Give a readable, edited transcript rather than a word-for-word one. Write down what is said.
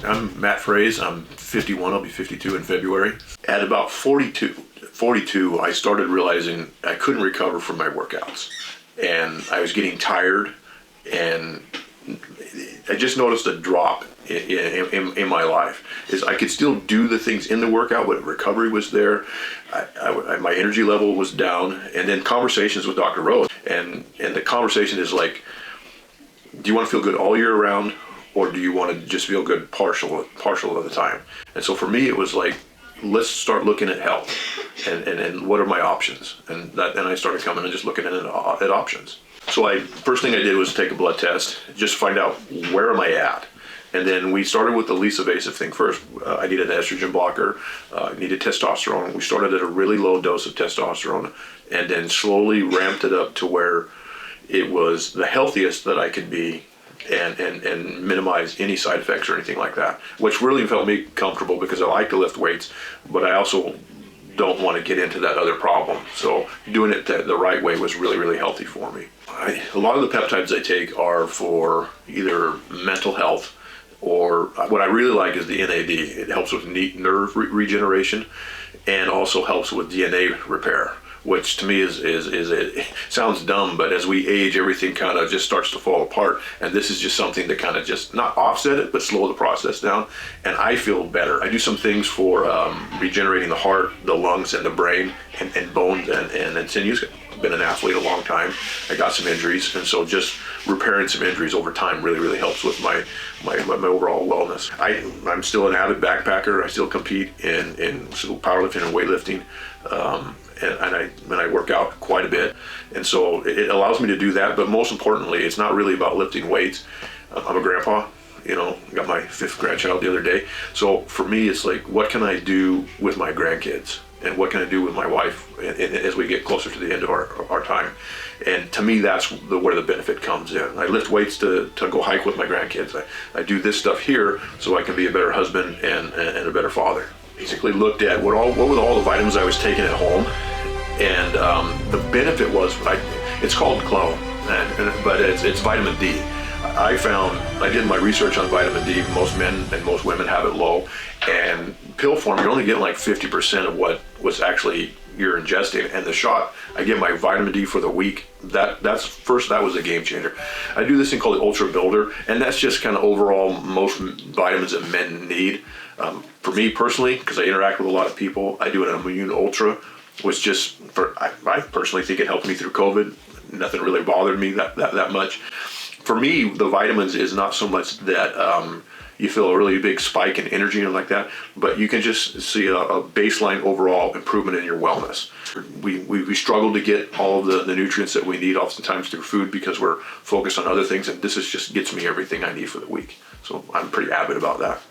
I'm Matt Fraze. I'm 51. I'll be 52 in February. At about 42, I started realizing I couldn't recover from my workouts. And I was getting tired, and I just noticed a drop in my life. Is I could still do the things in the workout, but recovery was there. My energy level was down. And then conversations with Dr. Rose. And the conversation is like, do you want to feel good all year round, or do you want to just feel good partial of the time? And so for me, it was like, let's start looking at health and what are my options? And I started coming and just looking at options. So first thing I did was take a blood test, just find out where am I at. And then we started with the least invasive thing first. I needed an estrogen blocker, needed testosterone. We started at a really low dose of testosterone and then slowly ramped it up to where it was the healthiest that I could be and minimize any side effects or anything like that, which really felt me comfortable because I like to lift weights, but I also don't want to get into that other problem. So doing it the right way was really, really healthy for me. A lot of the peptides I take are for either mental health, or what I really like is the NAD. It helps with nerve regeneration and also helps with DNA repair, which to me is it sounds dumb, but as we age, everything kind of just starts to fall apart. And this is just something to kind of just not offset it, but slow the process down. And I feel better. I do some things for regenerating the heart, the lungs, and the brain, and bones and sinews. I've been an athlete a long time. I got some injuries, and so just repairing some injuries over time really, really helps with my overall wellness. I'm still an avid backpacker. I still compete in powerlifting and weightlifting. And I work out quite a bit, and so it allows me to do that. But most importantly, it's not really about lifting weights. I'm a grandpa, got my 5th grandchild the other day. So for me, it's like, what can I do with my grandkids, and what can I do with my wife as we get closer to the end of our time? And to me, that's where the benefit comes in. I lift weights to go hike with my grandkids. I do this stuff here so I can be a better husband and a better father. Basically looked at what were all the vitamins I was taking at home, and the benefit was, it's called Clone, but it's vitamin D. I did my research on vitamin D. Most men and most women have it low, and pill form, you're only getting like 50% of what was actually you're ingesting. And the shot, I get my vitamin D for the week. That was a game changer. I do this thing called the Ultra Builder, and that's just kind of overall most vitamins that men need. For me personally, because I interact with a lot of people, I do an Immune Ultra, which I personally think it helped me through COVID. Nothing really bothered me that much. For me, the vitamins is not so much that you feel a really big spike in energy and like that, but you can just see a baseline overall improvement in your wellness. We struggle to get all of the nutrients that we need oftentimes through food because we're focused on other things, and this just gets me everything I need for the week. So I'm pretty avid about that.